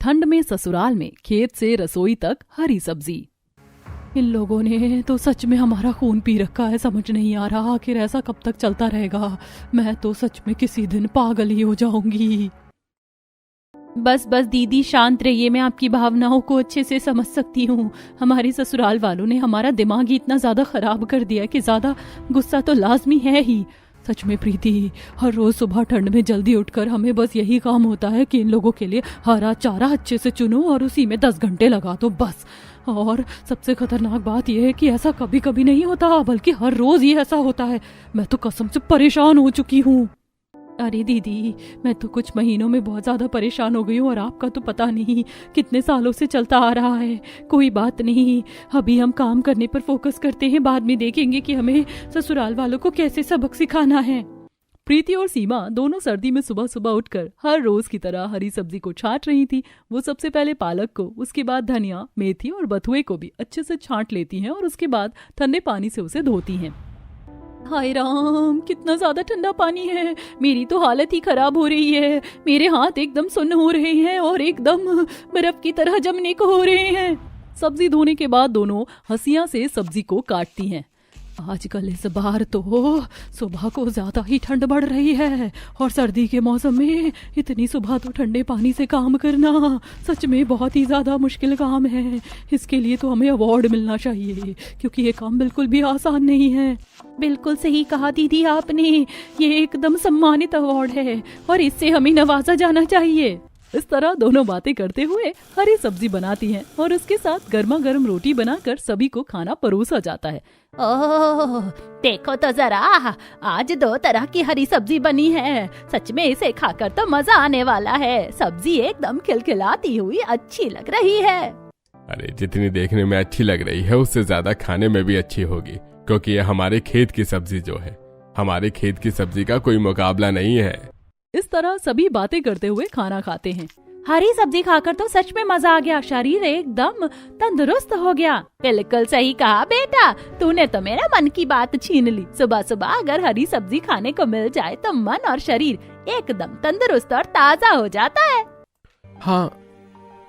ठंड में ससुराल में खेत से रसोई तक हरी सब्जी। इन लोगों ने तो सच में हमारा खून पी रखा है। समझ नहीं आ रहा आखिर ऐसा कब तक चलता रहेगा। मैं तो सच में किसी दिन पागल ही हो जाऊंगी। बस बस दीदी शांत रहिए, मैं आपकी भावनाओं को अच्छे से समझ सकती हूँ। हमारे ससुराल वालों ने हमारा दिमाग ही इतना ज्यादा खराब कर दिया कि ज्यादा गुस्सा तो लाजमी है ही। सच में प्रीति, हर रोज सुबह ठंड में जल्दी उठकर हमें बस यही काम होता है कि इन लोगों के लिए हरा चारा अच्छे से चुनो और उसी में 10 घंटे लगा दो बस। और सबसे खतरनाक बात यह है कि ऐसा कभी कभी नहीं होता, बल्कि हर रोज ये ऐसा होता है। मैं तो कसम से परेशान हो चुकी हूँ। अरे दीदी, मैं तो कुछ महीनों में बहुत ज्यादा परेशान हो गई हूँ और आपका तो पता नहीं कितने सालों से चलता आ रहा है। कोई बात नहीं, अभी हम काम करने पर फोकस करते हैं, बाद में देखेंगे कि हमें ससुराल वालों को कैसे सबक सिखाना है। प्रीति और सीमा दोनों सर्दी में सुबह सुबह उठकर हर रोज की तरह हरी सब्जी को छांट रही थी। वो सबसे पहले पालक को, उसके बाद धनिया, मेथी और बथुए को भी अच्छे से छांट लेती हैं और उसके बाद ठंडे पानी से उसे धोती हैं। हाय राम, कितना ज्यादा ठंडा पानी है। मेरी तो हालत ही खराब हो रही है। मेरे हाथ एकदम सुन्न हो रहे हैं और एकदम बर्फ की तरह जमने को हो रहे हैं। सब्जी धोने के बाद दोनों हंसिया से सब्जी को काटती हैं। आजकल इस बार तो सुबह को ज्यादा ही ठंड बढ़ रही है और सर्दी के मौसम में इतनी सुबह तो ठंडे पानी से काम करना सच में बहुत ही ज्यादा मुश्किल काम है। इसके लिए तो हमें अवार्ड मिलना चाहिए, क्योंकि ये काम बिल्कुल भी आसान नहीं है। बिल्कुल सही कहा दीदी आपने, ये एकदम सम्मानित अवार्ड है और इससे हमें नवाजा जाना चाहिए। इस तरह दोनों बातें करते हुए हरी सब्जी बनाती हैं और उसके साथ गर्मा गर्म रोटी बनाकर सभी को खाना परोसा जाता है। ओह, देखो तो जरा, आज 2 तरह की हरी सब्जी बनी है। सच में इसे खाकर तो मजा आने वाला है। सब्जी एकदम खिलखिलाती हुई अच्छी लग रही है। अरे जितनी देखने में अच्छी लग रही है उससे ज्यादा खाने में भी अच्छी होगी, क्योंकि ये हमारे खेत की सब्जी जो है, हमारे खेत की सब्जी का कोई मुकाबला नहीं है। इस तरह सभी बातें करते हुए खाना खाते हैं। हरी सब्जी खाकर तो सच में मजा आ गया, शरीर एकदम तंदुरुस्त हो गया। बिल्कुल सही कहा बेटा, तूने तो मेरा मन की बात छीन ली। सुबह सुबह अगर हरी सब्जी खाने को मिल जाए तो मन और शरीर एकदम तंदुरुस्त और ताजा हो जाता है। हाँ,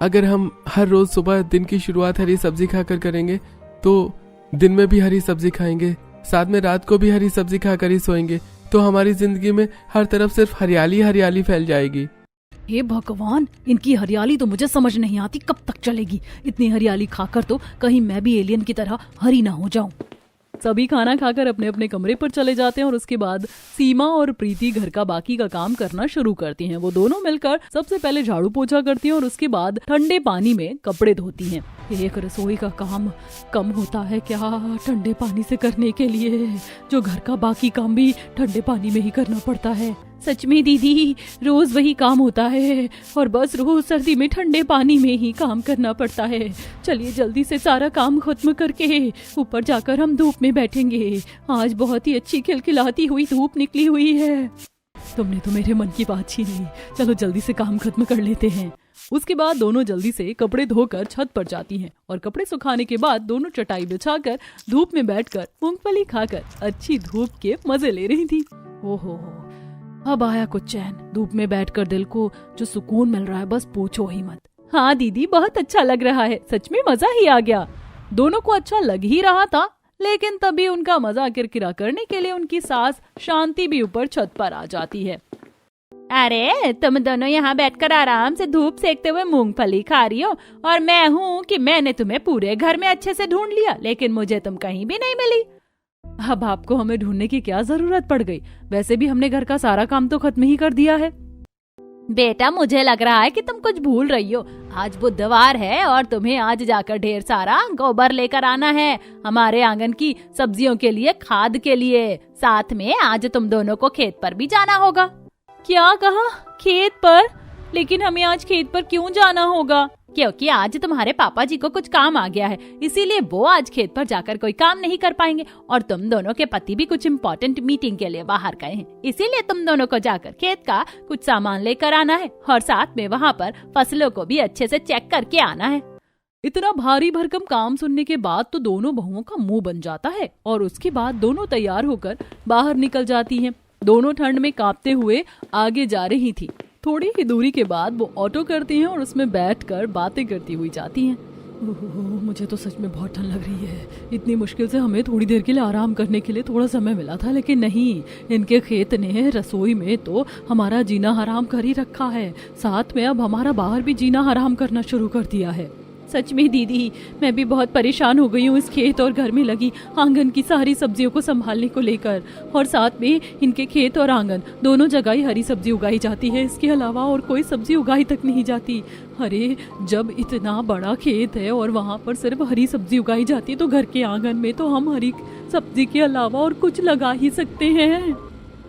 अगर हम हर रोज सुबह दिन की शुरुआत हरी सब्जी खाकर करेंगे तो दिन में भी हरी सब्जी खाएंगे, साथ में रात को भी हरी सब्जी खाकर ही सोएंगे, तो हमारी जिंदगी में हर तरफ सिर्फ हरियाली हरियाली फैल जाएगी। हे भगवान, इनकी हरियाली तो मुझे समझ नहीं आती कब तक चलेगी। इतनी हरियाली खाकर तो कहीं मैं भी एलियन की तरह हरी ना हो जाऊं। सभी खाना खाकर अपने अपने कमरे पर चले जाते हैं और उसके बाद सीमा और प्रीति घर का बाकी का काम करना शुरू करती हैं। वो दोनों मिलकर सबसे पहले झाड़ू पोछा करती हैं और उसके बाद ठंडे पानी में कपड़े धोती हैं। एक रसोई का काम कम होता है क्या ठंडे पानी से करने के लिए, जो घर का बाकी काम भी ठंडे पानी में ही करना पड़ता है। सच में दीदी, रोज वही काम होता है और बस रोज सर्दी में ठंडे पानी में ही काम करना पड़ता है। चलिए जल्दी से सारा काम खत्म करके ऊपर जाकर हम धूप में बैठेंगे। आज बहुत ही अच्छी खिलखिलाती हुई धूप निकली हुई है। तुमने तो मेरे मन की बात छीन ली। चलो जल्दी से काम खत्म कर लेते हैं। उसके बाद दोनों जल्दी से कपड़े धोकर छत पर जाती हैं और कपड़े सुखाने के बाद दोनों चटाई बिछाकर धूप में बैठकर मूंगफली खाकर अच्छी धूप के मजे ले रही थी। ओहो, अब आया कुछ चैन। धूप में बैठकर दिल को जो सुकून मिल रहा है, बस पूछो ही मत। हाँ दीदी, बहुत अच्छा लग रहा है। सच में मजा ही आ गया। दोनों को अच्छा लग ही रहा था, लेकिन तभी उनका मजा किरकिरा करने के लिए उनकी सास शांति भी ऊपर छत पर आ जाती है। अरे तुम दोनों यहाँ बैठकर आराम से धूप सेकते हुए मूंगफली खा रही हो और मैं हूँ कि मैंने तुम्हें पूरे घर में अच्छे से ढूंढ लिया, लेकिन मुझे तुम कहीं भी नहीं मिली। अब आपको हमें ढूंढने की क्या जरूरत पड़ गई? वैसे भी हमने घर का सारा काम तो खत्म ही कर दिया है। बेटा, मुझे लग रहा है कि तुम कुछ भूल रही हो। आज बुधवार है और तुम्हें आज जाकर ढेर सारा गोबर लेकर आना है हमारे आंगन की सब्जियों के लिए, खाद के लिए। साथ में आज तुम दोनों को खेत पर भी जाना होगा। क्या कहा? खेत पर? लेकिन हमें आज खेत पर क्यों जाना होगा? क्योंकि आज तुम्हारे पापा जी को कुछ काम आ गया है, इसीलिए वो आज खेत पर जाकर कोई काम नहीं कर पाएंगे और तुम दोनों के पति भी कुछ इम्पोर्टेंट मीटिंग के लिए बाहर गए हैं, इसीलिए तुम दोनों को जाकर खेत का कुछ सामान लेकर आना है और साथ में वहाँ पर फसलों को भी अच्छे से चेक करके आना है। इतना भारी भरकम काम सुनने के बाद तो दोनों बहुओं का मुंह बन जाता है और उसके बाद दोनों तैयार होकर बाहर निकल जाती हैं। दोनों ठंड में कांपते हुए आगे जा रही थी। थोड़ी ही दूरी के बाद वो ऑटो करती हैं और उसमें बैठकर बातें करती हुई जाती हैं। ओहो, मुझे तो सच में बहुत ठंड लग रही है। इतनी मुश्किल से हमें थोड़ी देर के लिए आराम करने के लिए थोड़ा समय मिला था, लेकिन नहीं, इनके खेत ने रसोई में तो हमारा जीना हराम कर ही रखा है। साथ में अब हमारा बाहर भी जीना हराम करना शुरू कर दिया है। सच में दीदी, मैं भी बहुत परेशान हो गई हूँ इस खेत और घर में लगी आंगन की सारी सब्जियों को संभालने को लेकर। और साथ में इनके खेत और आंगन दोनों जगह ही हरी सब्जी उगाई जाती है, इसके अलावा और कोई सब्जी उगाई तक नहीं जाती। अरे जब इतना बड़ा खेत है और वहाँ पर सिर्फ हरी सब्जी उगाई जाती है, तो घर के आंगन में तो हम हरी सब्जी के अलावा और कुछ लगा ही सकते हैं।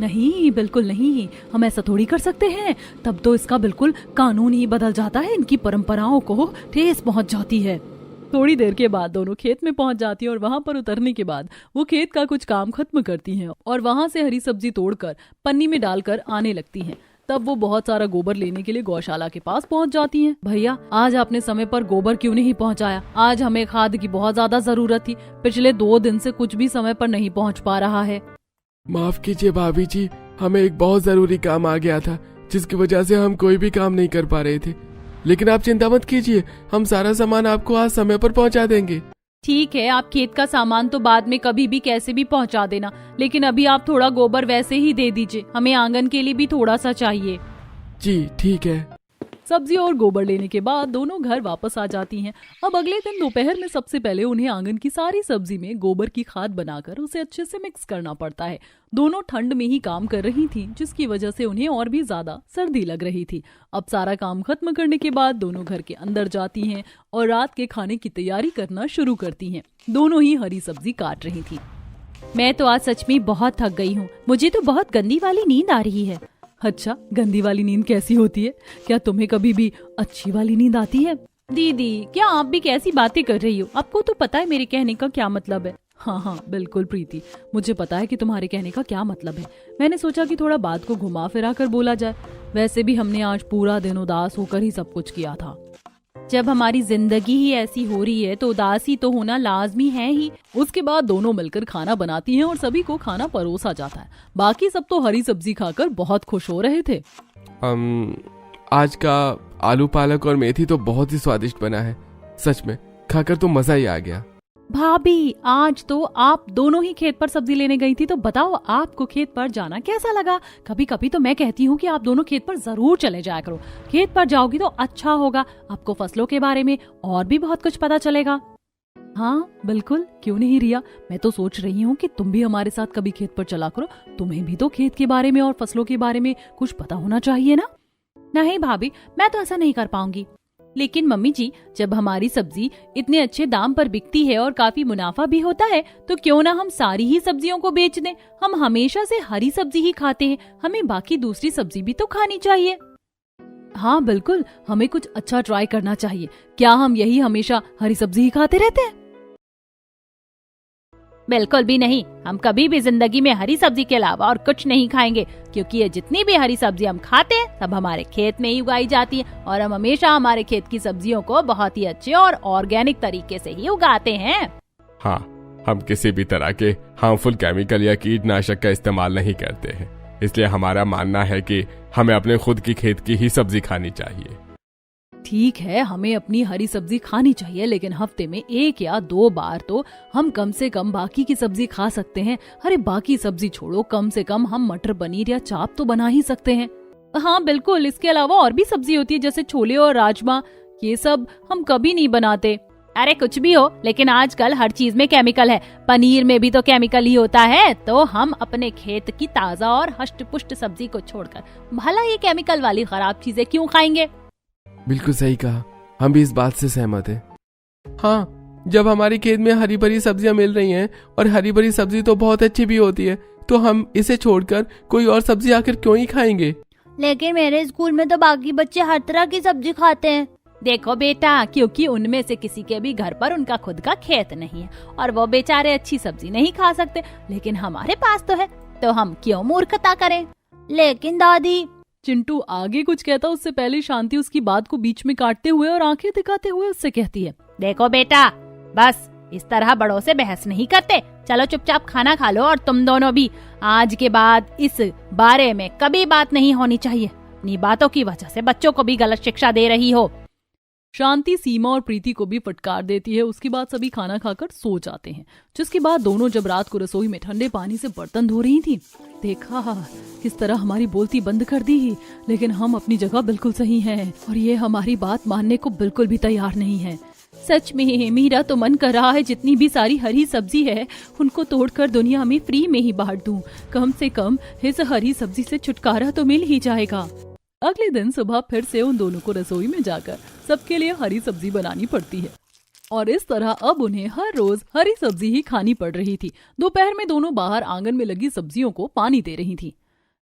नहीं, बिल्कुल नहीं, हम ऐसा थोड़ी कर सकते हैं। तब तो इसका बिल्कुल कानून ही बदल जाता है, इनकी परंपराओं को ठेस पहुंच जाती है। थोड़ी देर के बाद दोनों खेत में पहुंच जाती हैं और वहां पर उतरने के बाद वो खेत का कुछ काम खत्म करती हैं और वहां से हरी सब्जी तोड़कर पन्नी में डालकर आने लगती हैं। तब वो बहुत सारा गोबर लेने के लिए गौशाला के पास पहुंच जाती हैं। भैया, आज आपने समय पर गोबर क्यों नहीं पहुंचाया? आज हमें खाद की बहुत ज्यादा जरूरत थी। पिछले 2 दिन से कुछ भी समय पर नहीं पहुंच पा रहा है। माफ कीजिए भाभी जी, हमें एक बहुत जरूरी काम आ गया था, जिसकी वजह से हम कोई भी काम नहीं कर पा रहे थे। लेकिन आप चिंता मत कीजिए, हम सारा सामान आपको आज समय पर पहुंचा देंगे। ठीक है, आप खेत का सामान तो बाद में कभी भी कैसे भी पहुंचा देना, लेकिन अभी आप थोड़ा गोबर वैसे ही दे दीजिए, हमें आंगन के लिए भी थोड़ा सा चाहिए। जी ठीक है। सब्जी और गोबर लेने के बाद दोनों घर वापस आ जाती हैं। अब अगले दिन दोपहर में सबसे पहले उन्हें आंगन की सारी सब्जी में गोबर की खाद बनाकर उसे अच्छे से मिक्स करना पड़ता है। दोनों ठंड में ही काम कर रही थीं, जिसकी वजह से उन्हें और भी ज्यादा सर्दी लग रही थी। अब सारा काम खत्म करने के बाद दोनों घर के अंदर जाती हैं और रात के खाने की तैयारी करना शुरू करती हैं। दोनों ही हरी सब्जी काट रही थी। मैं तो आज सच में बहुत थक गई हूँ, मुझे तो बहुत गंदी वाली नींद आ रही है। अच्छा, गंदी वाली नींद कैसी होती है? क्या तुम्हें कभी भी अच्छी वाली नींद आती है? दीदी, क्या आप भी कैसी बातें कर रही हो? आपको तो पता है मेरे कहने का क्या मतलब है। हाँ, बिल्कुल प्रीति, मुझे पता है कि तुम्हारे कहने का क्या मतलब है। मैंने सोचा कि थोड़ा बात को घुमा फिरा कर बोला जाए। वैसे भी हमने आज पूरा दिन उदास होकर ही सब कुछ किया था। जब हमारी जिंदगी ही ऐसी हो रही है तो उदासी तो होना लाजमी है ही। उसके बाद दोनों मिलकर खाना बनाती हैं और सभी को खाना परोसा जाता है। बाकी सब तो हरी सब्जी खाकर बहुत खुश हो रहे थे। आज का आलू पालक और मेथी तो बहुत ही स्वादिष्ट बना है, सच में खाकर तो मजा ही आ गया। भाभी, आज तो आप दोनों ही खेत पर सब्जी लेने गई थी, तो बताओ आपको खेत पर जाना कैसा लगा? कभी कभी तो मैं कहती हूँ कि आप दोनों खेत पर जरूर चले जाया करो। खेत पर जाओगी तो अच्छा होगा, आपको फसलों के बारे में और भी बहुत कुछ पता चलेगा। हाँ बिल्कुल, क्यों नहीं रिया, मैं तो सोच रही हूँ कि तुम भी हमारे साथ कभी खेत पर चला करो। तुम्हें भी तो खेत के बारे में और फसलों के बारे में कुछ पता होना चाहिए ना। नहीं भाभी, मैं तो ऐसा नहीं कर पाऊंगी। लेकिन मम्मी जी, जब हमारी सब्जी इतने अच्छे दाम पर बिकती है और काफी मुनाफा भी होता है, तो क्यों ना हम सारी ही सब्जियों को बेच दें। हम हमेशा से हरी सब्जी ही खाते हैं, हमें बाकी दूसरी सब्जी भी तो खानी चाहिए। हाँ बिल्कुल, हमें कुछ अच्छा ट्राई करना चाहिए। क्या हम यही हमेशा हरी सब्जी ही खाते रहते हैं? बिल्कुल भी नहीं, हम कभी भी जिंदगी में हरी सब्जी के अलावा और कुछ नहीं खाएंगे, क्योंकि ये जितनी भी हरी सब्जी हम खाते हैं सब हमारे खेत में ही उगाई जाती है और हम हमेशा हमारे खेत की सब्जियों को बहुत ही अच्छे और ऑर्गेनिक तरीके से ही उगाते हैं। हाँ, हम किसी भी तरह के हार्मफुल केमिकल या कीटनाशक का इस्तेमाल नहीं करते हैं, इसलिए हमारा मानना है कि हमें अपने खुद की खेत की ही सब्जी खानी चाहिए। ठीक है, हमें अपनी हरी सब्जी खानी चाहिए, लेकिन हफ्ते में 1 या 2 बार तो हम कम से कम बाकी की सब्जी खा सकते हैं। अरे बाकी सब्जी छोड़ो, कम से कम हम मटर पनीर या चाप तो बना ही सकते हैं। हाँ बिल्कुल, इसके अलावा और भी सब्जी होती है जैसे छोले और राजमा, ये सब हम कभी नहीं बनाते। अरे कुछ भी हो, लेकिन आजकल हर चीज में केमिकल है, पनीर में भी तो केमिकल ही होता है। तो हम अपने खेत की ताजा और हष्ट पुष्ट सब्जी को छोड़कर भला ये केमिकल वाली खराब चीजें क्यों खाएंगे? बिल्कुल सही कहा, हम भी इस बात से सहमत हैं। हाँ, जब हमारी खेत में हरी भरी सब्जियां मिल रही हैं और हरी भरी सब्जी तो बहुत अच्छी भी होती है, तो हम इसे छोड़कर कोई और सब्जी आखिर क्यों ही खाएंगे? लेकिन मेरे स्कूल में तो बाकी बच्चे हर तरह की सब्जी खाते हैं। देखो बेटा, क्योंकि उनमें से किसी के भी घर पर उनका खुद का खेत नहीं है और वो बेचारे अच्छी सब्जी नहीं खा सकते, लेकिन हमारे पास तो है, तो हम क्यों मूर्खता करें? लेकिन दादी, चिंटू आगे कुछ कहता उससे पहले शांति उसकी बात को बीच में काटते हुए और आंखें दिखाते हुए उससे कहती है, देखो बेटा, बस इस तरह बड़ों से बहस नहीं करते। चलो चुपचाप खाना खा लो, और तुम दोनों भी, आज के बाद इस बारे में कभी बात नहीं होनी चाहिए। अपनी बातों की वजह से बच्चों को भी गलत शिक्षा दे रही हो। शांति सीमा और प्रीति को भी फटकार देती है। उसके बाद सभी खाना खाकर सो जाते हैं। जिसके बाद दोनों जब रात को रसोई में ठंडे पानी से बर्तन धो रही थी, देखा किस तरह हमारी बोलती बंद कर दी। लेकिन हम अपनी जगह बिल्कुल सही हैं और ये हमारी बात मानने को बिल्कुल भी तैयार नहीं है। सच में मेरा तो मन कर रहा है जितनी भी सारी हरी सब्जी है उनको तोड़कर दुनिया में फ्री में ही बांट दूं। कम से कम इस हरी सब्जी से छुटकारा तो मिल ही जाएगा। अगले दिन सुबह फिर से उन दोनों को रसोई में जाकर सबके लिए हरी सब्जी बनानी पड़ती है और इस तरह अब उन्हें हर रोज हरी सब्जी ही खानी पड़ रही थी। दोपहर में दोनों बाहर आंगन में लगी सब्जियों को पानी दे रही थी।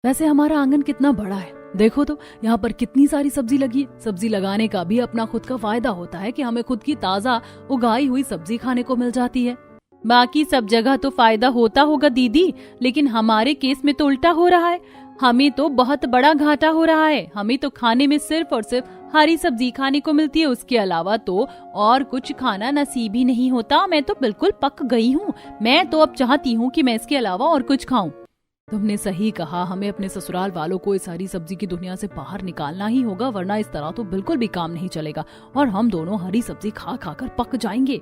वैसे हमारा आंगन कितना बड़ा है, देखो तो यहाँ पर कितनी सारी सब्जी लगी है। सब्जी लगाने का भी अपना खुद का फायदा होता है कि हमें खुद की ताजा उगाई हुई सब्जी खाने को मिल जाती है। बाकी सब जगह तो फायदा होता होगा दीदी, लेकिन हमारे केस में तो उल्टा हो रहा है। हमें तो बहुत बड़ा घाटा हो रहा है। हमें तो खाने में सिर्फ और सिर्फ हरी सब्जी खाने को मिलती है, उसके अलावा तो और कुछ खाना नसीब ही नहीं होता। मैं तो बिल्कुल पक गई हूँ। मैं तो अब चाहती हूँ कि मैं इसके अलावा और कुछ खाऊं। तुमने सही कहा, हमें अपने ससुराल वालों को इस हरी सब्जी की दुनिया से बाहर निकालना ही होगा, वरना इस तरह तो बिल्कुल भी काम नहीं चलेगा और हम दोनों हरी सब्जी खा खाकर पक जाएंगे।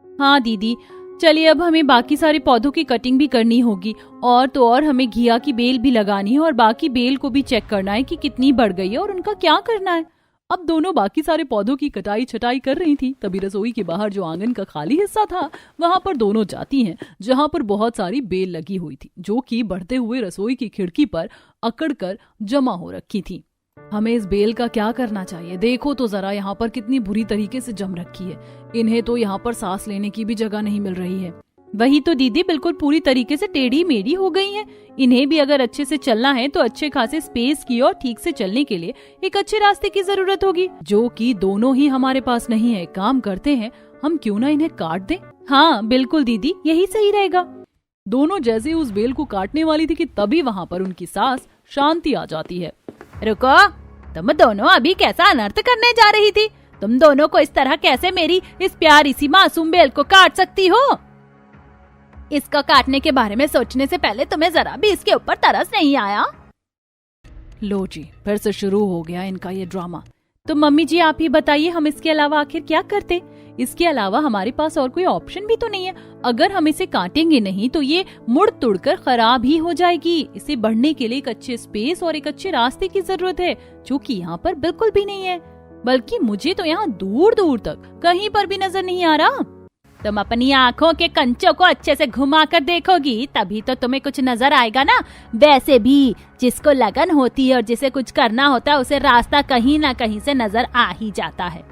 हाँ दीदी, चलिए अब हमें बाकी सारे पौधों की कटिंग भी करनी होगी और तो और हमें घिया की बेल भी लगानी है और बाकी बेल को भी चेक करना है कि कितनी बढ़ गई है और उनका क्या करना है। अब दोनों बाकी सारे पौधों की कटाई छटाई कर रही थी। तभी रसोई के बाहर जो आंगन का खाली हिस्सा था वहां पर दोनों जाती हैं, जहां पर बहुत सारी बेल लगी हुई थी जो कि बढ़ते हुए रसोई की खिड़की पर अकड़कर जमा हो रखी थी। हमें इस बेल का क्या करना चाहिए? देखो तो जरा यहाँ पर कितनी बुरी तरीके से जम रखी है। इन्हें तो यहाँ पर सांस लेने की भी जगह नहीं मिल रही है। वही तो दीदी, बिल्कुल पूरी तरीके से टेढ़ी मेढ़ी हो गई हैं। इन्हें भी अगर अच्छे से चलना है तो अच्छे खासे स्पेस की और ठीक से चलने के लिए एक अच्छे रास्ते की जरूरत होगी, जो कि दोनों ही हमारे पास नहीं है। काम करते हैं, हम क्यों ना इन्हें काट दें? हाँ बिल्कुल दीदी, यही सही रहेगा। दोनों जैसे उस बेल को काटने वाली थी कि तभी वहाँ पर उनकी सास शांति आ जाती है। रुको, तुम दोनों अभी कैसा अनर्थ करने जा रही थी? तुम दोनों को इस तरह कैसे मेरी इस प्यारी सी मासूम बेल को काट सकती हो? इसका काटने के बारे में सोचने से पहले तुम्हें जरा भी इसके ऊपर तरस नहीं आया? लो जी, फिर से शुरू हो गया इनका ये ड्रामा। तो मम्मी जी आप ही बताइए, हम इसके अलावा आखिर क्या करते? इसके अलावा हमारे पास और कोई ऑप्शन भी तो नहीं है। अगर हम इसे काटेंगे नहीं तो ये मुड़ तुड़कर खराब ही हो जाएगी। इसे बढ़ने के लिए एक अच्छे स्पेस और एक अच्छे रास्ते की जरूरत है, जो कि यहाँ पर बिल्कुल भी नहीं है। बल्कि मुझे तो यहाँ दूर दूर तक कहीं पर भी नजर नहीं आ रहा। तुम अपनी आँखों के कंचों को अच्छे से घुमा कर देखोगी तभी तो तुम्हें कुछ नजर आएगा ना। वैसे भी जिसको लगन होती है और जिसे कुछ करना होता है उसे रास्ता कहीं ना कहीं से नजर आ ही जाता है।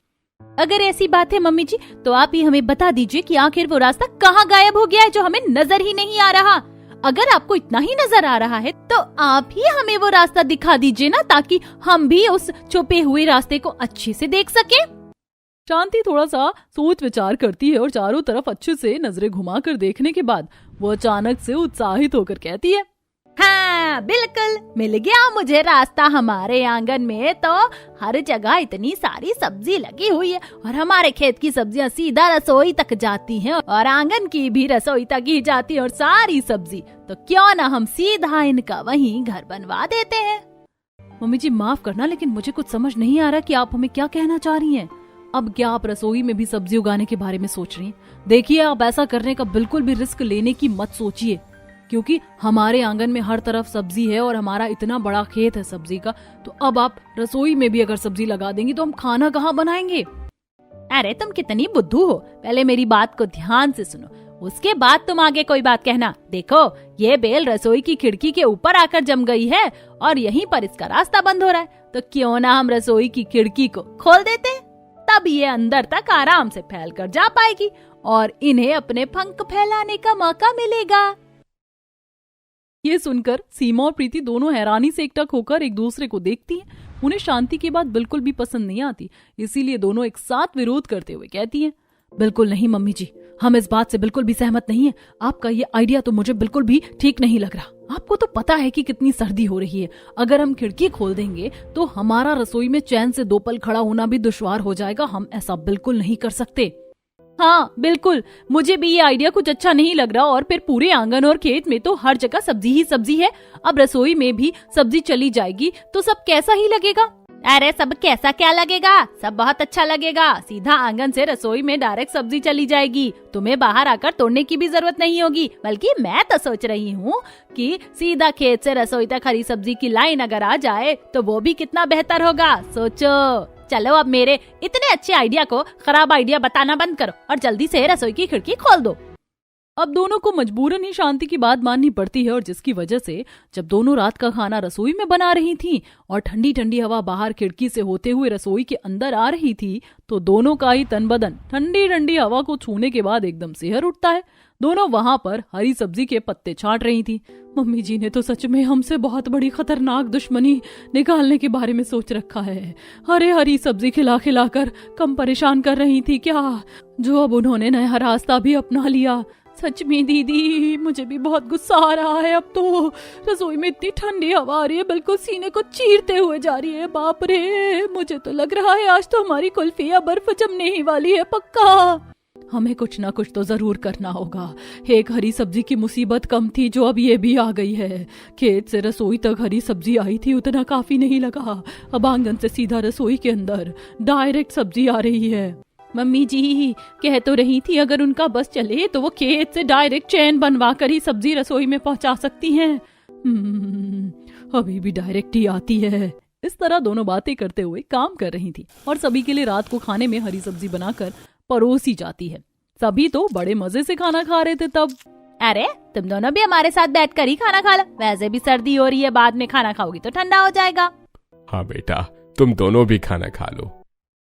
अगर ऐसी बात है मम्मी जी, तो आप ही हमें बता दीजिए कि आखिर वो रास्ता कहाँ गायब हो गया है जो हमें नजर ही नहीं आ रहा। अगर आपको इतना ही नजर आ रहा है तो आप ही हमें वो रास्ता दिखा दीजिए ना, ताकि हम भी उस छुपे हुए रास्ते को अच्छे से देख सके। शांति थोड़ा सा सोच विचार करती है और चारों तरफ अच्छे से नजरें घुमाकर देखने के बाद वो अचानक से उत्साहित होकर कहती है, हाँ बिल्कुल, मिल गया मुझे रास्ता। हमारे आंगन में तो हर जगह इतनी सारी सब्जी लगी हुई है और हमारे खेत की सब्जियां सीधा रसोई तक जाती हैं और आंगन की भी रसोई तक ही जाती है और सारी सब्जी। तो क्यों ना हम सीधा इनका वहीं घर बनवा देते हैं। मम्मी जी माफ करना, लेकिन मुझे कुछ समझ नहीं आ रहा कि आप हमें क्या कहना चाह रही हैं। अब क्या आप रसोई में भी सब्जी उगाने के बारे में सोच रही हैं? देखिए, आप ऐसा करने का बिल्कुल भी रिस्क लेने की मत सोचिए, क्योंकि हमारे आंगन में हर तरफ सब्जी है और हमारा इतना बड़ा खेत है सब्जी का। तो अब आप रसोई में भी अगर सब्जी लगा देंगी तो हम खाना कहाँ बनाएंगे? अरे तुम कितनी बुद्धू हो, पहले मेरी बात को ध्यान से सुनो, उसके बाद तुम आगे कोई बात कहना। देखो, ये बेल रसोई की खिड़की के ऊपर आकर जम गई है और यहीं पर इसका रास्ता बंद हो रहा है। तो क्यों ना हम रसोई की खिड़की को खोल देते हैं, तब ये अंदर तक आराम से फैल कर जा पाएगी और इन्हें अपने पंख फैलाने का मौका मिलेगा। ये सुनकर सीमा और प्रीति दोनों हैरानी से एकटक होकर एक दूसरे को देखती हैं। उन्हें शांति की बात बिल्कुल भी पसंद नहीं आती, इसीलिए दोनों एक साथ विरोध करते हुए कहती हैं, बिल्कुल नहीं मम्मी जी, हम इस बात से बिल्कुल भी सहमत नहीं है। आपका ये आइडिया तो मुझे बिल्कुल भी ठीक नहीं लग रहा। आपको तो पता है कि कितनी सर्दी हो रही है। अगर हम खिड़की खोल देंगे तो हमारा रसोई में चैन से 2 पल खड़ा होना भी दुश्वार हो जाएगा। हम ऐसा बिल्कुल नहीं कर सकते। हाँ बिल्कुल, मुझे भी ये आइडिया कुछ अच्छा नहीं लग रहा। और फिर पूरे आंगन और खेत में तो हर जगह सब्जी ही सब्जी है। अब रसोई में भी सब्जी चली जाएगी तो सब कैसा ही लगेगा। अरे सब कैसा क्या लगेगा, सब बहुत अच्छा लगेगा। सीधा आंगन से रसोई में डायरेक्ट सब्जी चली जाएगी, तुम्हें बाहर आकर तोड़ने की भी जरूरत नहीं होगी। बल्कि मैं तो सोच रही हूँ कि सीधा खेत से रसोई तक हरी सब्जी की लाइन अगर आ जाए तो वो भी कितना बेहतर होगा। सोचो। चलो अब मेरे इतने अच्छे आइडिया को खराब आइडिया बताना बंद करो और जल्दी से रसोई की खिड़की खोल दो। अब दोनों को मजबूरन ही शांति की बात माननी पड़ती है, और जिसकी वजह से जब दोनों रात का खाना रसोई में बना रही थीं और ठंडी ठंडी हवा बाहर खिड़की से होते हुए रसोई के अंदर आ रही थी, तो दोनों का ही तन बदन ठंडी ठंडी हवा को छूने के बाद एकदम सिहर उठता है। दोनों वहां पर हरी सब्जी के पत्ते छांट रही थी। मम्मी जी ने तो सच में हमसे बहुत बड़ी खतरनाक दुश्मनी निकालने के बारे में सोच रखा है। अरे हरी सब्जी खिला खिला कर कम परेशान कर रही थी क्या, जो अब उन्होंने नया रास्ता भी अपना लिया। सच में दीदी, मुझे भी बहुत गुस्सा आ रहा है। अब तो रसोई में इतनी ठंडी हवा आ रही है, बिल्कुल सीने को चीरते हुए जा रही है। बाप रे, मुझे तो लग रहा है आज तो हमारी कुल्फी या बर्फ जमने ही वाली है पक्का। हमें कुछ ना कुछ तो जरूर करना होगा। एक हरी सब्जी की मुसीबत कम थी, जो अब ये भी आ गई है। खेत से रसोई तक हरी सब्जी आई थी, उतना काफी नहीं लगा। अब आंगन से सीधा रसोई के अंदर डायरेक्ट सब्जी आ रही है। मम्मी जी कह तो रही थी अगर उनका बस चले तो वो खेत से डायरेक्ट चैन बनवा कर ही सब्जी रसोई में पहुंचा सकती हैं। अभी भी डायरेक्ट ही आती है। इस तरह दोनों बातें करते हुए काम कर रही थी और सभी के लिए रात को खाने में हरी सब्जी बनाकर परोसी जाती है। सभी तो बड़े मजे से खाना खा रहे थे तब। अरे तुम दोनों भी हमारे साथ बैठकर ही खाना खा लो, वैसे भी सर्दी हो रही है, बाद में खाना खाओगी तो ठंडा हो जाएगा। हाँ बेटा, तुम दोनों भी खाना खा लो।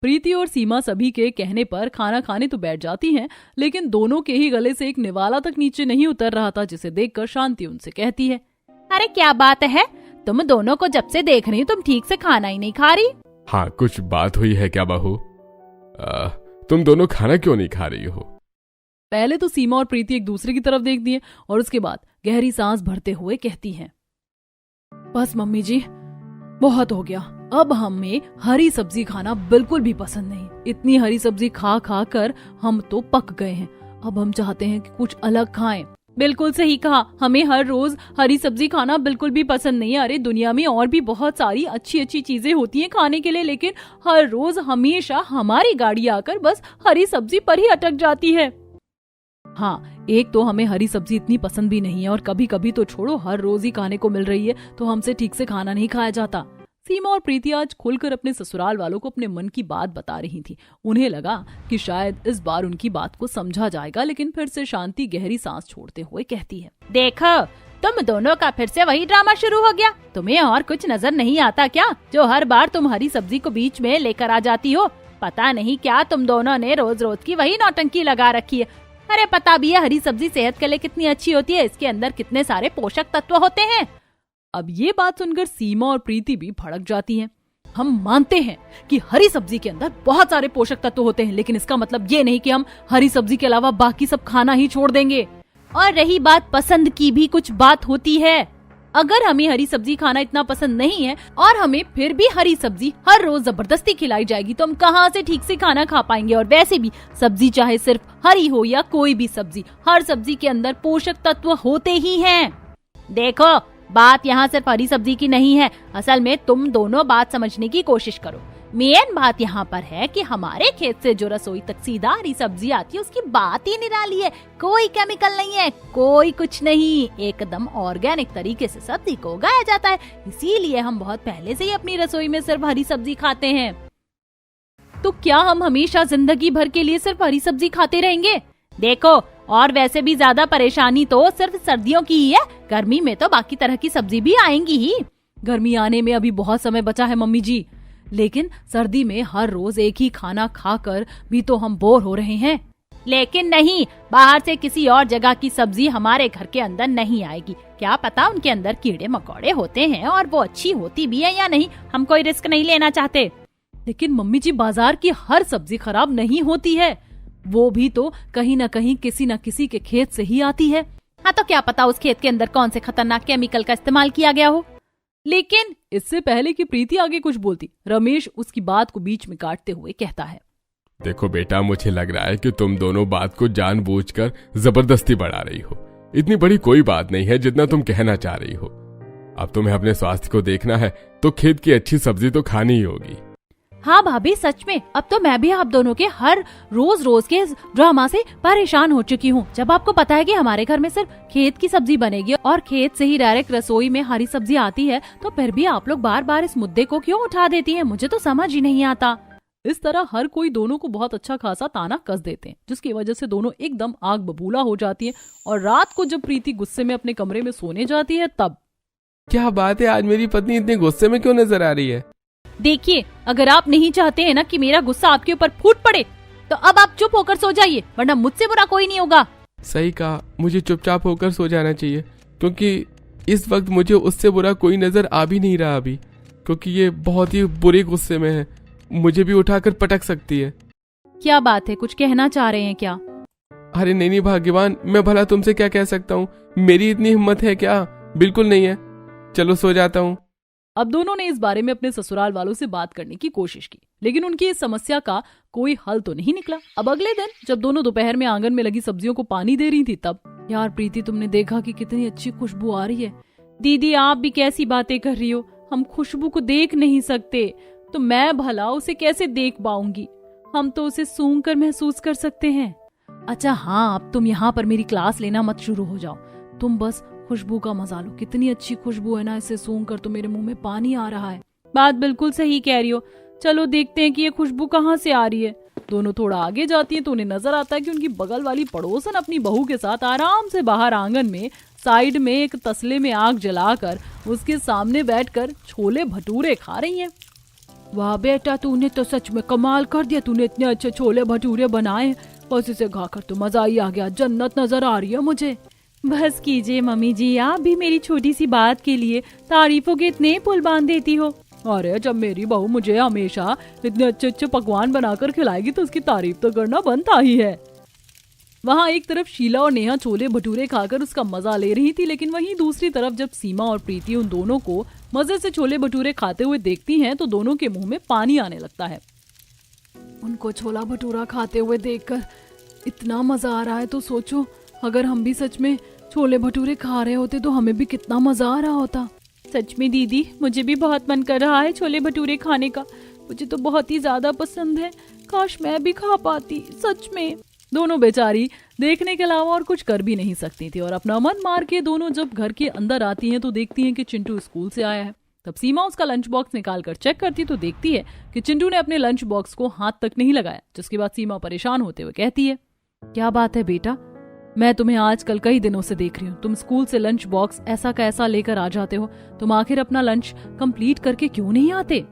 प्रीति और सीमा सभी के कहने पर खाना खाने तो बैठ जाती हैं, लेकिन दोनों के ही गले से एक निवाला तक नीचे नहीं उतर रहा था, जिसे देखकर शांति उनसे कहती है, अरे क्या बात है, तुम दोनों को जब से देख रही हूँ तुम ठीक से खाना ही नहीं खा रही। हाँ, कुछ बात हुई है क्या बहू? तुम दोनों खाना क्यों नहीं खा रही हो? पहले तो सीमा और प्रीति एक दूसरे की तरफ देखती हैं और उसके बाद गहरी सांस भरते हुए कहती हैं, बस मम्मी जी, बहुत हो गया। अब हमें हरी सब्जी खाना बिल्कुल भी पसंद नहीं। इतनी हरी सब्जी खा खा कर हम तो पक गए हैं। अब हम चाहते हैं कि कुछ अलग खाएं। बिल्कुल सही कहा, हमें हर रोज हरी सब्जी खाना बिल्कुल भी पसंद नहीं है। अरे दुनिया में और भी बहुत सारी अच्छी अच्छी चीजें होती हैं खाने के लिए, लेकिन हर रोज हमेशा हमारी गाड़ी आकर बस हरी सब्जी पर ही अटक जाती है। हाँ, एक तो हमें हरी सब्जी इतनी पसंद भी नहीं है, और कभी कभी तो छोड़ो, हर रोज ही खाने को मिल रही है तो हमसे ठीक से खाना नहीं खाया जाता। सीमा और प्रीति आज खुलकर अपने ससुराल वालों को अपने मन की बात बता रही थी। उन्हें लगा कि शायद इस बार उनकी बात को समझा जाएगा, लेकिन फिर से शांति गहरी सांस छोड़ते हुए कहती है, देखो तुम दोनों का फिर से वही ड्रामा शुरू हो गया। तुम्हें और कुछ नजर नहीं आता क्या, जो हर बार तुम हरी सब्जी को बीच में लेकर आ जाती हो? पता नहीं क्या तुम दोनों ने रोज रोज की वही नौटंकी लगा रखी है। अरे पता भी है हरी सब्जी सेहत के लिए कितनी अच्छी होती है, इसके अंदर कितने सारे पोषक तत्व होते हैं। अब ये बात सुनकर सीमा और प्रीति भी भड़क जाती हैं। हम मानते हैं कि हरी सब्जी के अंदर बहुत सारे पोषक तत्व होते हैं, लेकिन इसका मतलब ये नहीं कि हम हरी सब्जी के अलावा बाकी सब खाना ही छोड़ देंगे। और रही बात पसंद की, भी कुछ बात होती है। अगर हमें हरी सब्जी खाना इतना पसंद नहीं है और हमें फिर भी हरी सब्जी हर रोज जबरदस्ती खिलाई जाएगी तो हम कहाँ से ठीक से खाना खा पाएंगे। और वैसे भी सब्जी चाहे सिर्फ हरी हो या कोई भी सब्जी, हर सब्जी के अंदर पोषक तत्व होते ही हैं। देखो बात यहाँ सिर्फ हरी सब्जी की नहीं है, असल में तुम दोनों बात समझने की कोशिश करो। मेन बात यहाँ पर है कि हमारे खेत से जो रसोई तक सीधा हरी सब्जी आती है उसकी बात ही निराली है। कोई केमिकल नहीं है, कोई कुछ नहीं, एकदम ऑर्गेनिक तरीके से सब्जी को उगाया जाता है। इसीलिए हम बहुत पहले से ही अपनी रसोई में सिर्फ हरी सब्जी खाते हैं। तो क्या हम हमेशा जिंदगी भर के लिए सिर्फ हरी सब्जी खाते रहेंगे? देखो, और वैसे भी ज्यादा परेशानी तो सिर्फ सर्दियों की ही है, गर्मी में तो बाकी तरह की सब्जी भी आएंगी ही। गर्मी आने में अभी बहुत समय बचा है मम्मी जी, लेकिन सर्दी में हर रोज एक ही खाना खाकर भी तो हम बोर हो रहे हैं। लेकिन नहीं, बाहर से किसी और जगह की सब्जी हमारे घर के अंदर नहीं आएगी। क्या पता उनके अंदर कीड़े मकोड़े होते हैं और वो अच्छी होती भी है या नहीं, हम कोई रिस्क नहीं लेना चाहते। लेकिन मम्मी जी, बाजार की हर सब्जी खराब नहीं होती है, वो भी तो कहीं न कहीं किसी न किसी के खेत से ही आती है। हाँ, तो क्या पता उस खेत के अंदर कौन से खतरनाक केमिकल का इस्तेमाल किया गया हो। लेकिन इससे पहले कि प्रीति आगे कुछ बोलती, रमेश उसकी बात को बीच में काटते हुए कहता है, देखो बेटा, मुझे लग रहा है कि तुम दोनों बात को जानबूझकर जबरदस्ती बढ़ा रही हो। इतनी बड़ी कोई बात नहीं है जितना तुम कहना चाह रही हो। अब तुम्हें अपने स्वास्थ्य को देखना है तो खेत की अच्छी सब्जी तो खानी ही होगी। हाँ भाभी, सच में अब तो मैं भी आप दोनों के हर रोज के ड्रामा से परेशान हो चुकी हूँ। जब आपको पता है कि हमारे घर में सिर्फ खेत की सब्जी बनेगी और खेत से ही डायरेक्ट रसोई में हरी सब्जी आती है, तो फिर भी आप लोग बार बार इस मुद्दे को क्यों उठा देती हैं? मुझे तो समझ ही नहीं आता। इस तरह हर कोई दोनों को बहुत अच्छा खासा ताना कस देते हैं, जिसकी वजह से दोनों एकदम आग बबूला हो जाती हैं। और रात को जब प्रीति गुस्से में अपने कमरे में सोने जाती है तब क्या बात है, आज मेरी पत्नी इतने गुस्से में क्यों नजर आ रही है? देखिए, अगर आप नहीं चाहते हैं ना कि मेरा गुस्सा आपके ऊपर फूट पड़े, तो अब आप चुप होकर सो जाइए, वरना मुझसे बुरा कोई नहीं होगा। सही कहा, मुझे चुपचाप होकर सो जाना चाहिए, क्योंकि इस वक्त मुझे उससे बुरा कोई नजर आ भी नहीं रहा अभी, क्योंकि ये बहुत ही बुरे गुस्से में है, मुझे भी उठाकर पटक सकती है। क्या बात है, कुछ कहना चाह रहे हैं क्या? अरे नहीं भाग्यवान, मैं भला तुमसे क्या कह सकता हूँ, मेरी इतनी हिम्मत है क्या? बिल्कुल नहीं है, चलो सो जाता हूँ। अब दोनों ने इस बारे में अपने ससुराल वालों से बात करने की कोशिश की, लेकिन उनकी इस समस्या का कोई हल तो नहीं निकला। अब अगले दिन जब दोनों दोपहर में आंगन में लगी सब्जियों को पानी दे रही थी तब, यार प्रीति, तुमने देखा कि कितनी अच्छी खुशबू आ रही है? दीदी, आप भी कैसी बातें कर रही हो? हम खुशबू को देख नहीं सकते, तो मैं भला उसे कैसे देख पाऊंगी? हम तो उसे सूंघ कर महसूस कर सकते हैं। अच्छा हाँ, अब तुम यहाँ पर मेरी क्लास लेना मत शुरू हो जाओ, तुम बस खुशबू का मजा लो। कितनी अच्छी खुशबू है ना, इसे सूंघ कर तो मेरे मुंह में पानी आ रहा है। बात बिल्कुल सही कह रही हो, चलो देखते हैं कि ये खुशबू कहाँ से आ रही है। दोनों थोड़ा आगे जाती हैं तो उन्हें नजर आता है कि उनकी बगल वाली पड़ोसन अपनी बहू के साथ आराम से बाहर आंगन में साइड में एक तसले में आग जलाकर उसके सामने बैठकर छोले भटूरे खा रही हैं। वाह बेटा, तूने तो सच में कमाल कर दिया, तूने इतने अच्छे छोले भटूरे बनाए, बस इसे खाकर तो मजा ही आ गया, जन्नत नजर आ रही है मुझे। बस कीजिए मम्मी जी, आप भी मेरी छोटी सी बात के लिए तारीफों के इतने पुल बांध देती हो। अरे जब मेरी बहू मुझे हमेशा इतने अच्छे अच्छे पकवान बनाकर खिलाएगी तो उसकी तारीफ तो करना बनता ही है। वहाँ एक तरफ शीला और नेहा छोले भटूरे खाकर उसका मजा ले रही थी, लेकिन वहीं दूसरी तरफ जब सीमा और प्रीति उन दोनों को मजे से छोले भटूरे खाते हुए देखती हैं तो दोनों के मुंह में पानी आने लगता है। उनको छोला भटूरा खाते हुए देखकर इतना मजा आ रहा है, तो सोचो अगर हम भी सच में छोले भटूरे खा रहे होते तो हमें भी कितना मजा आ रहा होता। सच में दीदी, मुझे भी बहुत मन कर रहा है छोले भटूरे खाने का, मुझे तो बहुत ही ज्यादा पसंद है, काश मैं भी खा पाती, सच में। दोनों बेचारी देखने के अलावा और कुछ कर भी नहीं सकती थी और अपना मन मार के दोनों जब घर के अंदर आती हैं तो देखती हैं कि चिंटू स्कूल से आया है। तब सीमा उसका लंच बॉक्स निकाल कर चेक करती तो देखती है कि चिंटू ने अपने लंच बॉक्स को हाथ तक नहीं लगाया, जिसके बाद सीमा परेशान होते हुए कहती है, क्या बात है बेटा, मैं तुम्हें आजकल कई दिनों से देख रही हूँ, तुम स्कूल से लंच बॉक्स ऐसा कैसा लेकर आ जाते हो, तुम आखिर अपना लंच कंप्लीट करके क्यों नहीं आते?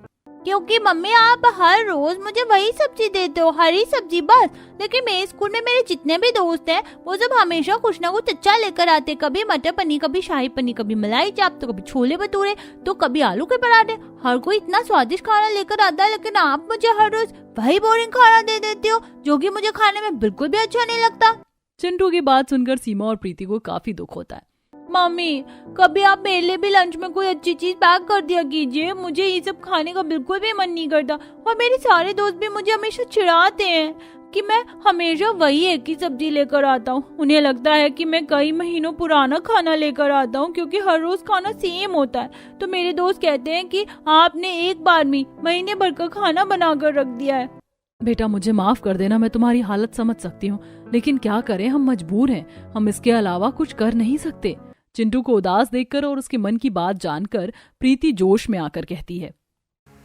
क्योंकि मम्मी आप हर रोज मुझे वही सब्जी देते हो, हरी सब्जी बस। लेकिन मेरे स्कूल में मेरे जितने भी दोस्त हैं वो सब हमेशा कुछ ना कुछ अच्छा लेकर आते, कभी मटर पनीर, कभी शाही पनीर, कभी मलाई चाप, तो कभी छोले भटूरे, तो कभी आलू के पराठे। हर कोई इतना स्वादिष्ट खाना लेकर आता है, लेकिन आप मुझे हर रोज वही बोरिंग खाना दे देते हो जो कि मुझे खाने में बिल्कुल भी अच्छा नहीं लगता। चिंटू की बात सुनकर सीमा और प्रीति को काफी दुख होता है। मम्मी, कभी आप मेरे लिए भी लंच में कोई अच्छी चीज पैक कर दिया कीजिए, मुझे ये सब खाने का बिल्कुल भी मन नहीं करता। और मेरे सारे दोस्त भी मुझे हमेशा चिढ़ाते हैं कि मैं हमेशा वही एक ही सब्जी लेकर आता हूँ। उन्हें लगता है कि मैं कई महीनों पुराना खाना लेकर आता हूँ, क्योंकि हर रोज खाना सेम होता है। तो मेरे दोस्त कहते हैं कि आपने एक बार में महीने भर का खाना बनाकर रख दिया है। बेटा मुझे माफ कर देना, मैं तुम्हारी हालत समझ सकती हूँ, लेकिन क्या करें, हम मजबूर हैं, हम इसके अलावा कुछ कर नहीं सकते। चिंटू को उदास देखकर और उसके मन की बात जानकर प्रीति जोश में आकर कहती है,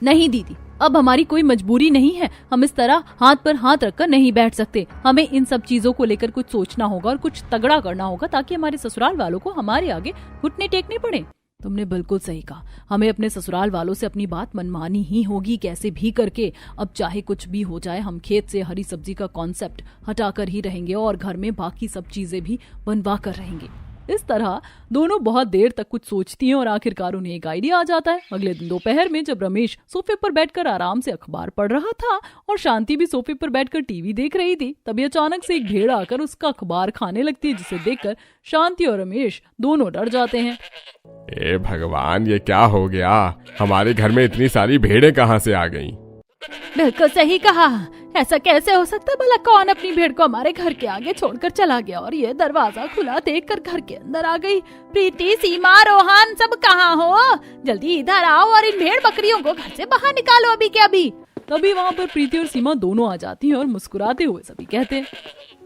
नहीं दीदी, अब हमारी कोई मजबूरी नहीं है, हम इस तरह हाथ पर हाथ रखकर नहीं बैठ सकते, हमें इन सब चीजों को लेकर कुछ सोचना होगा और कुछ तगड़ा करना होगा ताकि हमारे ससुराल वालों को हमारे आगे घुटने टेकने पड़े। तुमने बिल्कुल सही कहा, हमें अपने ससुराल वालों से अपनी बात मनमानी ही होगी कैसे भी करके। अब चाहे कुछ भी हो जाए, हम खेत से हरी सब्जी का कॉन्सेप्ट हटाकर ही रहेंगे और घर में बाकी सब चीजें भी बनवा कर रहेंगे। इस तरह दोनों बहुत देर तक कुछ सोचती हैं और आखिरकार उन्हें एक आइडिया आ जाता है। अगले दिन दोपहर में जब रमेश सोफे पर बैठकर आराम से अखबार पढ़ रहा था और शांति भी सोफे पर बैठकर टीवी देख रही थी, तभी अचानक से एक भेड़ आकर उसका अखबार खाने लगती है, जिसे देखकर शांति और रमेश दोनों डर जाते हैं। ए भगवान, ये क्या हो गया, हमारे घर में इतनी सारी भेड़ें कहाँ से आ गईं? बिल्कुल सही कहा। ऐसा कैसे हो सकता है भला? कौन अपनी भेड़ को हमारे घर के आगे छोड़कर चला गया और ये दरवाजा खुला देखकर घर के अंदर आ गई। प्रीति, सीमा, रोहन सब कहाँ हो? जल्दी इधर आओ और इन भेड़ बकरियों को घर से बाहर निकालो अभी के अभी। तभी वहाँ पर प्रीति और सीमा दोनों आ जाती हैं और मुस्कुराते हुए सभी कहते हैं,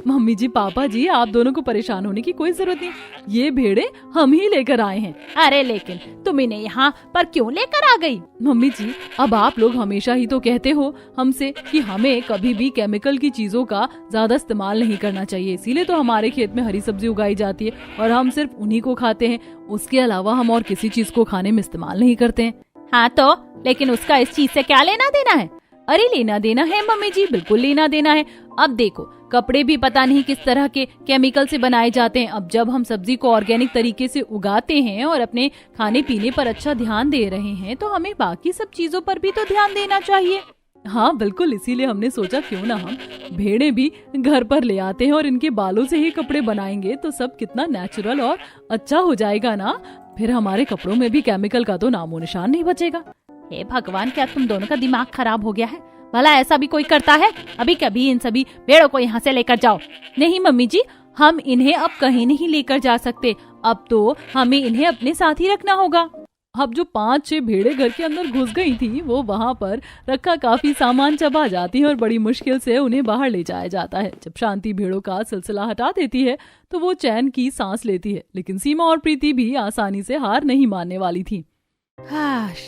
मम्मी जी, पापा जी, आप दोनों को परेशान होने की कोई जरूरत नहीं, ये भेड़े हम ही लेकर आए हैं। अरे लेकिन तुम इन्हें यहाँ पर क्यों लेकर आ गई? मम्मी जी, अब आप लोग हमेशा ही तो कहते हो हमसे कि हमें कभी भी केमिकल की चीजों का ज्यादा इस्तेमाल नहीं करना चाहिए, इसीलिए तो हमारे खेत में हरी सब्जी उगाई जाती है और हम सिर्फ उन्हीं को खाते हैं। उसके अलावा हम और किसी चीज को खाने में इस्तेमाल नहीं करते हैं। हाँ तो, लेकिन उसका इस चीज से क्या लेना देना है? अरे लेना देना है मम्मी जी, बिल्कुल लेना देना है। अब देखो, कपड़े भी पता नहीं किस तरह के केमिकल से बनाए जाते हैं। अब जब हम सब्जी को ऑर्गेनिक तरीके से उगाते हैं और अपने खाने पीने पर अच्छा ध्यान दे रहे हैं, तो हमें बाकी सब चीजों पर भी तो ध्यान देना चाहिए। हाँ बिल्कुल, इसीलिए हमने सोचा क्यों ना हम भेड़े भी घर पर ले आते हैं और इनके बालों से ही कपड़े बनाएंगे तो सब कितना नेचुरल और अच्छा हो जाएगा ना। फिर हमारे कपड़ों में भी केमिकल का तो नामो निशान नहीं बचेगा। हे भगवान, क्या तुम दोनों का दिमाग खराब हो गया है? भला ऐसा भी कोई करता है? अभी कभी इन सभी भेड़ों को यहाँ से लेकर जाओ। नहीं मम्मी जी, हम इन्हें अब कहीं नहीं लेकर जा सकते। अब तो हमें इन्हें अपने साथ ही रखना होगा। अब जो 5-6 भेड़े घर के अंदर घुस गई थी, वो वहाँ पर रखा काफी सामान चबा जाती है और बड़ी मुश्किल से उन्हें बाहर ले जाया जाता है। जब शांति भेड़ों का सिलसिला हटा देती है तो वो चैन की सांस लेती है, लेकिन सीमा और प्रीति भी आसानी से हार नहीं मानने वाली थी। हाश,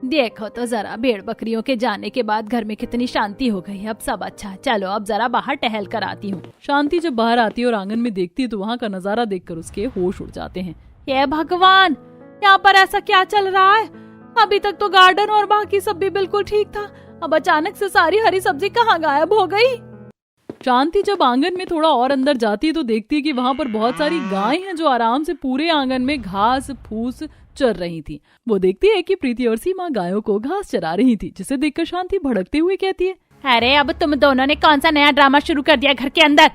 देखो तो जरा, भेड़ बकरियों के जाने के बाद घर में कितनी शांति हो गई। अब सब अच्छा है। चलो अब जरा बाहर टहल कर आती हूँ। शांति जब बाहर आती है और आंगन में देखती है तो वहाँ का नजारा देखकर उसके होश उड़ जाते हैं। हे भगवान, यहाँ पर ऐसा क्या चल रहा है? अभी तक तो गार्डन और बाकी सब भी बिल्कुल ठीक था, अब अचानक से सारी हरी सब्जी कहाँ गायब हो गई? शांति जब आंगन में थोड़ा और अंदर जाती है तो देखती है कि वहाँ पर बहुत सारी गायें हैं जो आराम से पूरे आंगन में घास फूस चर रही थी। वो देखती है कि प्रीति और सीमा गायों को घास चरा रही थी, जिसे देखकर शांति भड़कते हुए कहती है, अरे अब तुम दोनों ने कौन सा नया ड्रामा शुरू कर दिया घर के अंदर?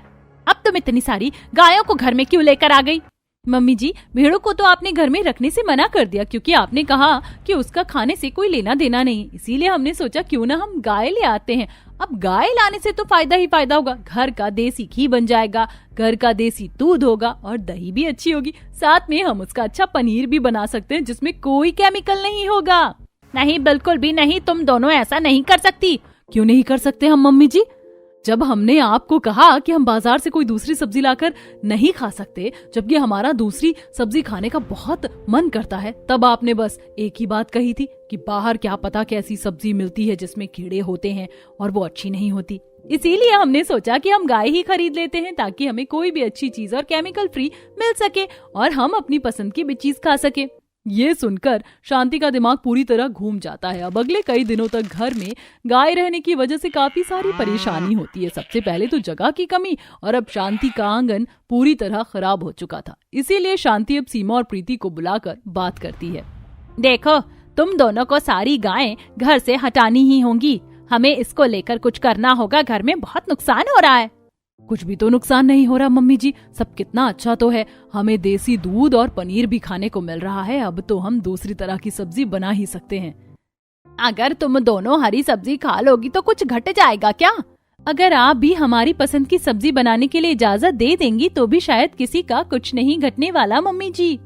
अब तुम इतनी सारी गायों को घर में क्यों लेकर आ गई? मम्मी जी, भेड़ों को तो आपने घर में रखने से मना कर दिया क्योंकि आपने कहा कि उसका खाने से कोई लेना देना नहीं। इसीलिए हमने सोचा क्यों ना हम गाय ले आते हैं। अब गाय लाने से तो फायदा ही फायदा होगा। घर का देसी घी बन जाएगा, घर का देसी दूध होगा और दही भी अच्छी होगी। साथ में हम उसका अच्छा पनीर भी बना सकते हैं जिसमें कोई केमिकल नहीं होगा। नहीं, बिल्कुल भी नहीं। तुम दोनों ऐसा नहीं कर सकती। क्यों नहीं कर सकते हम मम्मी जी? जब हमने आपको कहा कि हम बाजार से कोई दूसरी सब्जी लाकर नहीं खा सकते, जबकि हमारा दूसरी सब्जी खाने का बहुत मन करता है, तब आपने बस एक ही बात कही थी कि बाहर क्या पता कैसी सब्जी मिलती है जिसमें कीड़े होते हैं और वो अच्छी नहीं होती। इसीलिए हमने सोचा कि हम गाय ही खरीद लेते हैं ताकि हमें कोई भी अच्छी चीज और केमिकल फ्री मिल सके और हम अपनी पसंद की भी चीज खा सके। ये सुनकर शांति का दिमाग पूरी तरह घूम जाता है। अब अगले कई दिनों तक घर में गाय रहने की वजह से काफी सारी परेशानी होती है। सबसे पहले तो जगह की कमी, और अब शांति का आंगन पूरी तरह खराब हो चुका था। इसीलिए शांति अब सीमा और प्रीति को बुलाकर बात करती है। देखो, तुम दोनों को सारी गायें घर से हटानी ही होंगी। हमें इसको लेकर कुछ करना होगा। घर में बहुत नुकसान हो रहा है। कुछ भी तो नुकसान नहीं हो रहा मम्मी जी, सब कितना अच्छा तो है। हमें देसी दूध और पनीर भी खाने को मिल रहा है। अब तो हम दूसरी तरह की सब्जी बना ही सकते हैं। अगर तुम दोनों हरी सब्जी खा लोगी तो कुछ घट जाएगा क्या? अगर आप भी हमारी पसंद की सब्जी बनाने के लिए इजाजत दे देंगी तो भी शायद किसी का कुछ नहीं घटने वाला मम्मी जी।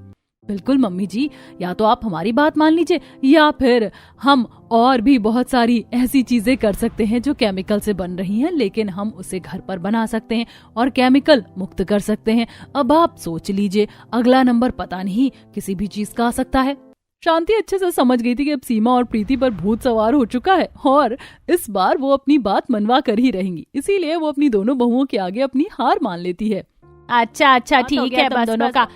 बिल्कुल मम्मी जी, या तो आप हमारी बात मान लीजिए या फिर हम और भी बहुत सारी ऐसी चीजें कर सकते हैं जो केमिकल से बन रही हैं, लेकिन हम उसे घर पर बना सकते हैं और केमिकल मुक्त कर सकते हैं। अब आप सोच लीजिए, अगला नंबर पता नहीं किसी भी चीज का आ सकता है। शांति अच्छे से समझ गई थी कि अब सीमा और प्रीति पर भूत सवार हो चुका है और इस बार वो अपनी बात मनवा कर ही रहेंगी। इसीलिए वो अपनी दोनों बहुओं के आगे अपनी हार मान लेती है। अच्छा ठीक है, तुम दोनों का।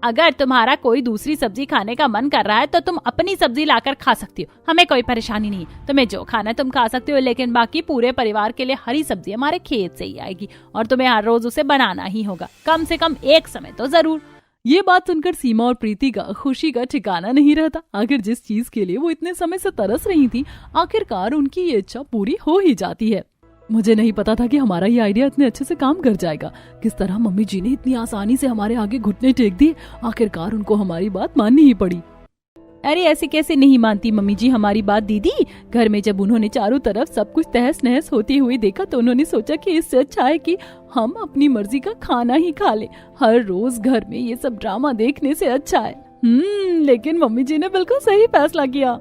अगर तुम्हारा कोई दूसरी सब्जी खाने का मन कर रहा है तो तुम अपनी सब्जी लाकर खा सकती हो, हमें कोई परेशानी नहीं। तुम्हें जो खाना है तुम खा सकती हो, लेकिन बाकी पूरे परिवार के लिए हरी सब्जी हमारे खेत से ही आएगी और तुम्हें हर रोज उसे बनाना ही होगा, कम से कम एक समय तो जरूर। ये बात सुनकर सीमा और प्रीति का खुशी का ठिकाना नहीं रहता। आखिर जिस चीज के लिए वो इतने समय से तरस रही थी, आखिरकार उनकी ये इच्छा पूरी हो ही जाती है। मुझे नहीं पता था कि हमारा ये आइडिया इतने अच्छे से काम कर जाएगा। किस तरह मम्मी जी ने इतनी आसानी से हमारे आगे घुटने टेक दिए। आखिरकार उनको हमारी बात माननी ही पड़ी। अरे ऐसे कैसे नहीं मानती मम्मी जी हमारी बात दीदी। घर में जब उन्होंने चारों तरफ सब कुछ तहस नहस होती हुई देखा तो उन्होंने सोचा कि इससे अच्छा है कि हम अपनी मर्जी का खाना ही खा लें। हर रोज घर में ये सब ड्रामा देखने से अच्छा है। लेकिन मम्मी जी ने बिल्कुल सही फैसला किया।